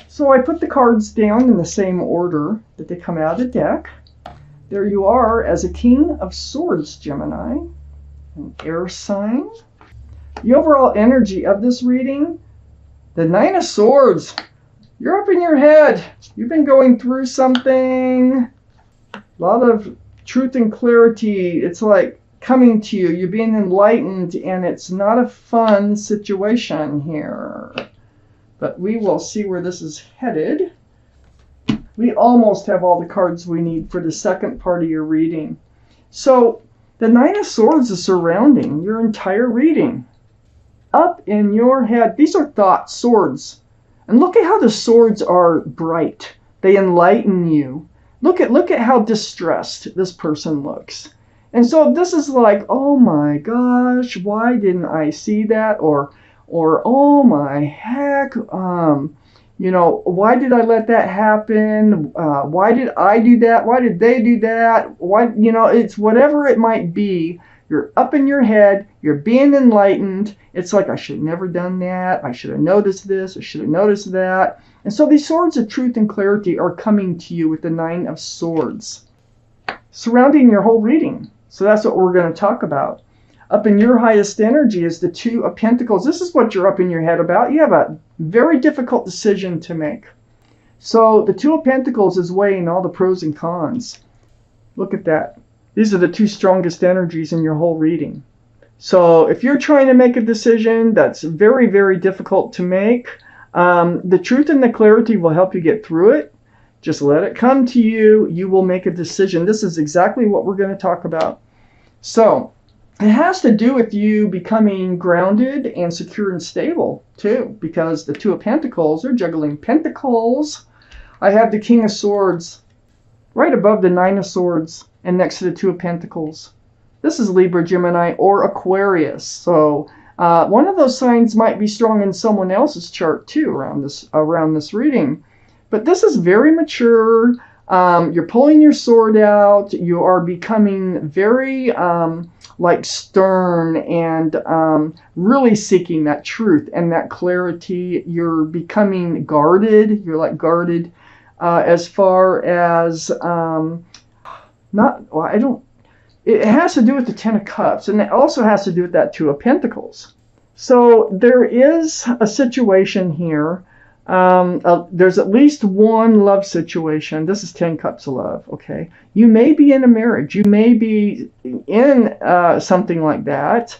So I put the cards down in the same order that they come out of the deck. There you are as a King of Swords, Gemini, an air sign. The overall energy of this reading, the Nine of Swords. You're up in your head. You've been going through something. A lot of truth and clarity. It's like coming to you. You're being enlightened, and it's not a fun situation here. But we will see where this is headed. We almost have all the cards we need for the second part of your reading. So the Nine of Swords is surrounding your entire reading. Up in your head. These are thoughts, swords. And look at how the swords are bright. They enlighten you. Look at how distressed this person looks. And so this is like, oh my gosh, why didn't I see that? Or oh my heck, you know, why did I let that happen? Why did I do that? Why did they do that? Why, you know, it's whatever it might be. You're up in your head. You're being enlightened. It's like, I should have never done that. I should have noticed this. I should have noticed that. And so these swords of truth and clarity are coming to you with the Nine of Swords, surrounding your whole reading. So that's what we're going to talk about. Up in your highest energy is the Two of Pentacles. This is what you're up in your head about. You have a very difficult decision to make. So the Two of Pentacles is weighing all the pros and cons. Look at that. These are the two strongest energies in your whole reading. So if you're trying to make a decision that's very, very difficult to make, the truth and the clarity will help you get through it. Just let it come to you. You will make a decision. This is exactly what we're going to talk about. So it has to do with you becoming grounded and secure and stable too, because the Two of Pentacles are juggling pentacles. I have the King of Swords right above the Nine of Swords and next to the Two of Pentacles. This is Libra, Gemini, or Aquarius. So one of those signs might be strong in someone else's chart too around this reading. But this is very mature. You're pulling your sword out. You are becoming very like stern and really seeking that truth and that clarity. You're becoming guarded. You're like guarded as far as it has to do with the Ten of Cups, and it also has to do with that Two of Pentacles. So there is a situation here. There's at least one love situation. This is 10 cups of love, okay? You may be in a marriage. You may be in something like that.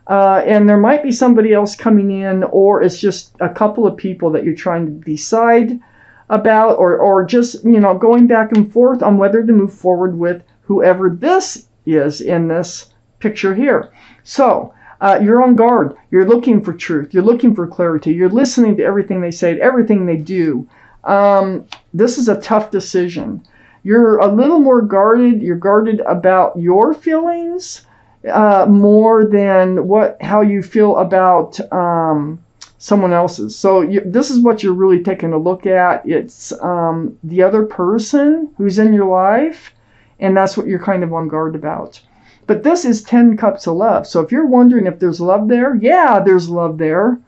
And there might be somebody else coming in, or it's just a couple of people that you're trying to decide about, or just, you know, going back and forth on whether to move forward with whoever this is in this picture here. So you're on guard. You're looking for truth. You're looking for clarity. You're listening to everything they say, everything they do. This is a tough decision. You're a little more guarded. You're guarded about your feelings more than how you feel about someone else's. So this is what you're really taking a look at. It's the other person who's in your life, and that's what you're kind of on guard about. But this is 10 cups of love. So if you're wondering if there's love there, yeah, there's love there.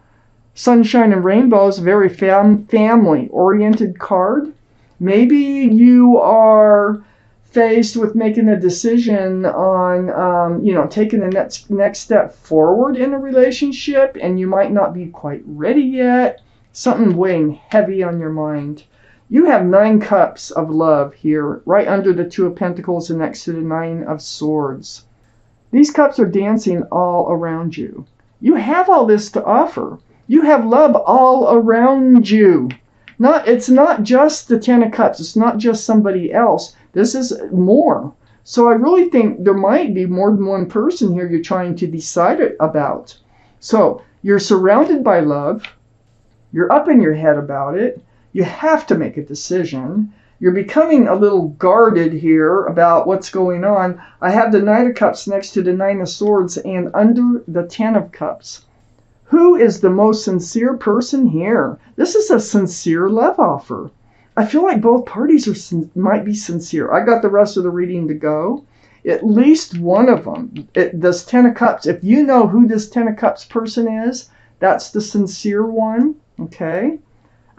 Sunshine and Rainbows, very family-oriented card. Maybe you are faced with making a decision on, you know, taking the next step forward in a relationship, and you might not be quite ready yet. Something weighing heavy on your mind. You have 9 cups of love here, right under the Two of Pentacles and next to the Nine of Swords. These cups are dancing all around you. You have all this to offer. You have love all around you. It's not just the Ten of Cups. It's not just somebody else. This is more. So I really think there might be more than one person here you're trying to decide about. So you're surrounded by love. You're up in your head about it. You have to make a decision. You're becoming a little guarded here about what's going on. I have the Knight of Cups next to the Nine of Swords and under the Ten of Cups. Who is the most sincere person here? This is a sincere love offer. I feel like both parties might be sincere. I got the rest of the reading to go. At least one of them. This Ten of Cups, if you know who this Ten of Cups person is, that's the sincere one, okay?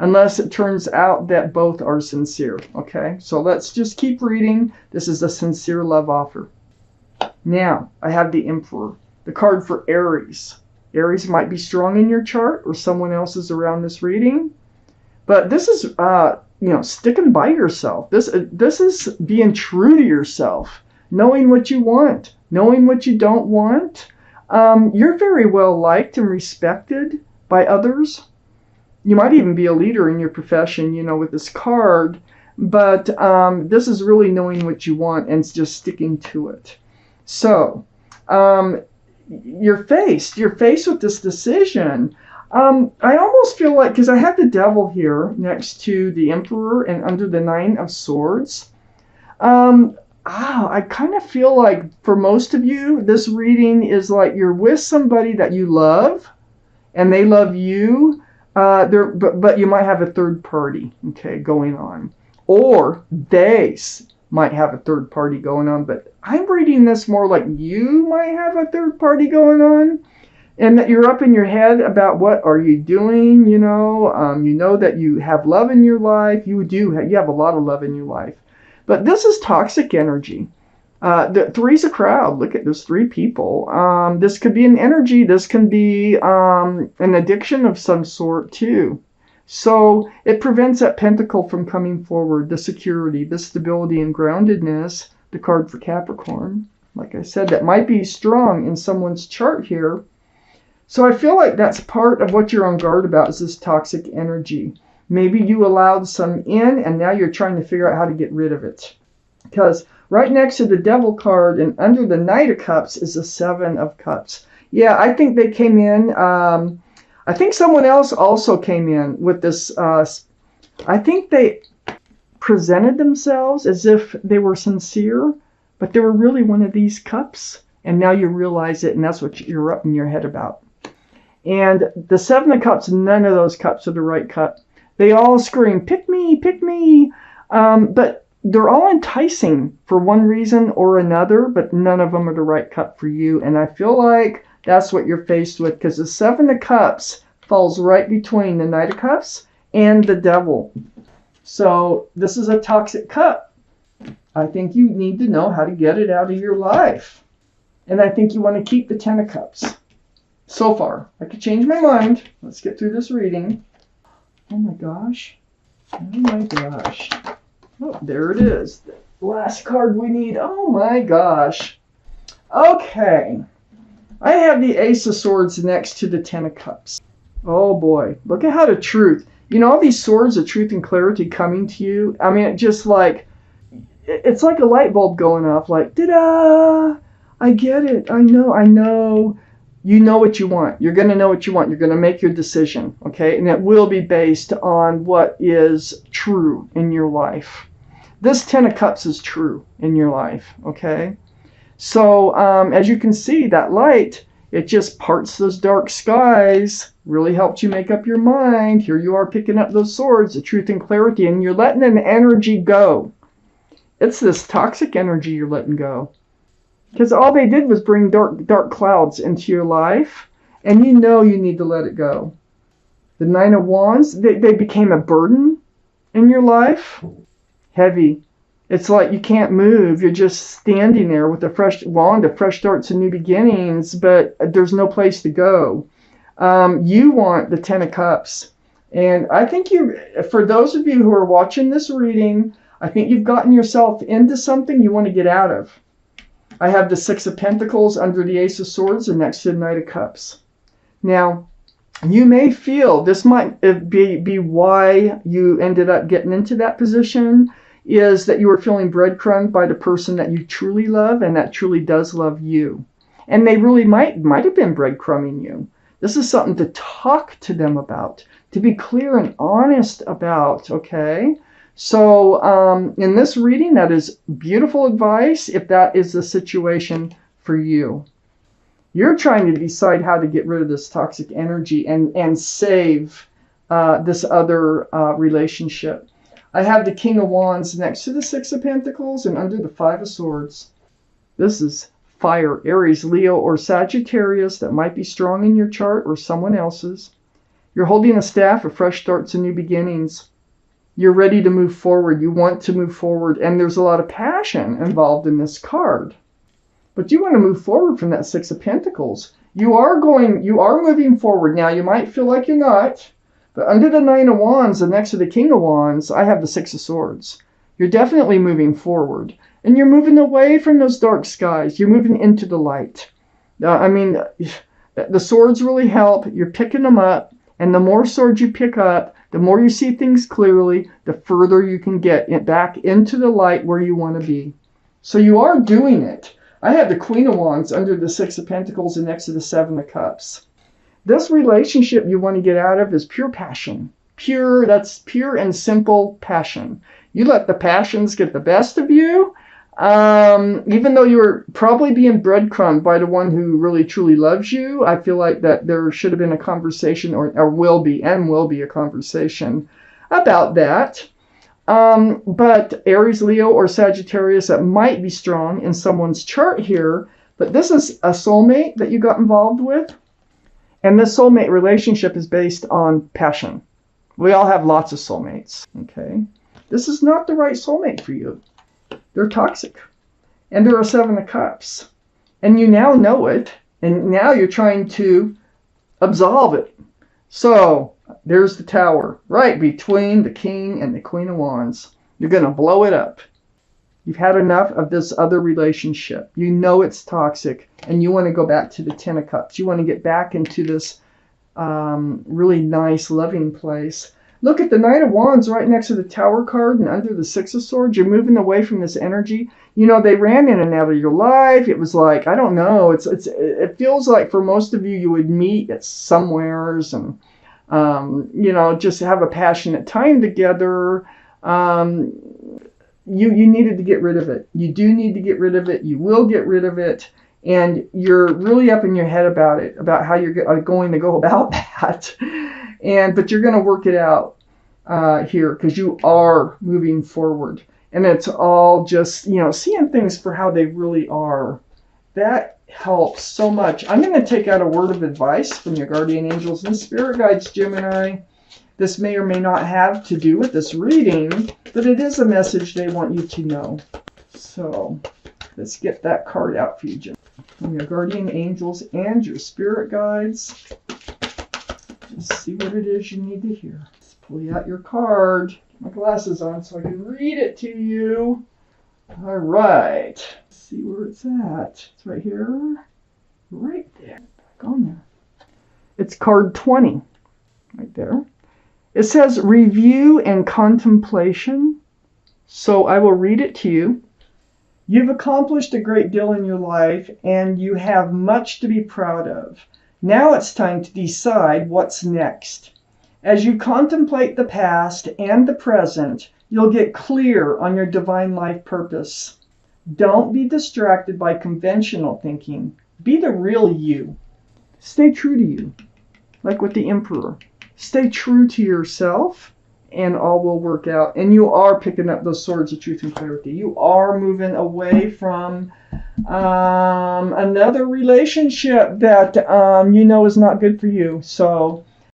unless it turns out that both are sincere. Okay, so let's just keep reading. This is a sincere love offer. Now, I have the Emperor, the card for Aries. Aries might be strong in your chart or someone else's around this reading. But this is, sticking by yourself. This is being true to yourself, knowing what you want, knowing what you don't want. You're very well liked and respected by others. You might even be a leader in your profession, with this card. But this is really knowing what you want and just sticking to it. So, you're faced with this decision. I almost feel like, because I have the Devil here next to the Emperor and under the Nine of Swords. I kind of feel like for most of you, this reading is like you're with somebody that you love and they love you. But you might have a third party, going on. Or they might have a third party going on, but I'm reading this more like you might have a third party going on, and that you're up in your head about what are you doing, you know that you have love in your life. You have a lot of love in your life, but this is toxic energy. The three's a crowd. Look at there's three people. This could be an energy. This can be an addiction of some sort too. So it prevents that pentacle from coming forward, the security, the stability and groundedness, the card for Capricorn. Like I said, that might be strong in someone's chart here. So I feel like that's part of what you're on guard about is this toxic energy. Maybe you allowed some in and now you're trying to figure out how to get rid of it. Because right next to the Devil card and under the Knight of Cups is the Seven of Cups. Yeah, I think they came in. I think someone else also came in with this. I think they presented themselves as if they were sincere, but they were really one of these cups. And now you realize it, and that's what you're up in your head about. And the Seven of Cups, none of those cups are the right cup. They all scream, pick me, pick me. But they're all enticing for one reason or another, but none of them are the right cup for you. And I feel like that's what you're faced with, because the Seven of Cups falls right between the Knight of Cups and the Devil. So this is a toxic cup. I think you need to know how to get it out of your life. And I think you want to keep the Ten of Cups. So far. I could change my mind. Let's get through this reading. Oh my gosh. Oh my gosh. Oh, there it is. The last card we need. Oh my gosh. Okay. I have the Ace of Swords next to the Ten of Cups. Oh boy. Look at how the truth. All these swords of truth and clarity coming to you. I mean, it's like a light bulb going off. Like, ta-da! I get it. I know. You know what you want. You're going to know what you want. You're going to make your decision. Okay? And it will be based on what is true in your life. This Ten of Cups is true in your life. Okay? So, as you can see, that light, it just parts those dark skies, really helps you make up your mind. Here you are picking up those swords, the truth and clarity, and you're letting an energy go. It's this toxic energy you're letting go. Because all they did was bring dark clouds into your life, and you need to let it go. The Nine of Wands, they became a burden in your life. Heavy. It's like you can't move. You're just standing there with a fresh wand of fresh starts and new beginnings, but there's no place to go. You want the Ten of Cups. And I think for those of you who are watching this reading, I think you've gotten yourself into something you want to get out of. I have the Six of Pentacles under the Ace of Swords and next to the Knight of Cups. Now, you may feel, this might be why you ended up getting into that position, is that you were feeling breadcrumbed by the person that you truly love and that truly does love you. And they really might have been breadcrumbing you. This is something to talk to them about, to be clear and honest about, okay? So in this reading, that is beautiful advice if that is the situation for you. You're trying to decide how to get rid of this toxic energy and save this other relationship. I have the King of Wands next to the Six of Pentacles and under the Five of Swords. This is fire, Aries, Leo, or Sagittarius that might be strong in your chart or someone else's. You're holding a staff of fresh starts and new beginnings. You're ready to move forward. You want to move forward. And there's a lot of passion involved in this card. But you want to move forward from that Six of Pentacles. You are moving forward. Now, you might feel like you're not. But under the Nine of Wands and next to the King of Wands, I have the Six of Swords. You're definitely moving forward. And you're moving away from those dark skies. You're moving into the light. The swords really help. You're picking them up. And the more swords you pick up, the more you see things clearly, the further you can get back into the light where you want to be. So you are doing it. I have the Queen of Wands under the Six of Pentacles and next to the Seven of Cups. This relationship you want to get out of is pure passion. That's pure and simple passion. You let the passions get the best of you. Even though you're probably being breadcrumbed by the one who really truly loves you, I feel like that there should have been a conversation or will be a conversation about that. But Aries, Leo, or Sagittarius, that might be strong in someone's chart here. But this is a soulmate that you got involved with. And this soulmate relationship is based on passion. We all have lots of soulmates, okay? This is not the right soulmate for you. They're toxic. And they're a Seven of Cups. And you now know it. And now you're trying to absolve it. So, there's the Tower. Right between the King and the Queen of Wands. You're going to blow it up. You've had enough of this other relationship. You know it's toxic. And you want to go back to the Ten of Cups. You want to get back into this really nice, loving place. Look at the Knight of Wands right next to the Tower card and under the Six of Swords. You're moving away from this energy. You know, they ran in and out of your life. It was like, I don't know. It feels like for most of you, you would meet at somewheres and, you know, just have a passionate time together. You needed to get rid of it. You do need to get rid of it. You will get rid of it. And you're really up in your head about it, about how you're going to go about that. But you're going to work it out here because you are moving forward. And it's all just, you know, seeing things for how they really are. That helps so much. I'm going to take out a word of advice from your guardian angels and spirit guides, Gemini. This may or may not have to do with this reading, but it is a message they want you to know. So let's get that card out for you, Gemini. From your guardian angels and your spirit guides. Just see what it is you need to hear. Let's pull out your card. Get my glasses on so I can read it to you. All right. Let's see where it's at. It's right here. Right there. Back on there. It's card 20. Right there. It says review and contemplation. So I will read it to you. You've accomplished a great deal in your life and you have much to be proud of. Now it's time to decide what's next. As you contemplate the past and the present, you'll get clear on your divine life purpose. Don't be distracted by conventional thinking. Be the real you. Stay true to you, like with the Emperor. Stay true to yourself and all will work out. And you are picking up those swords of truth and clarity. You are moving away from another relationship that you know is not good for you. So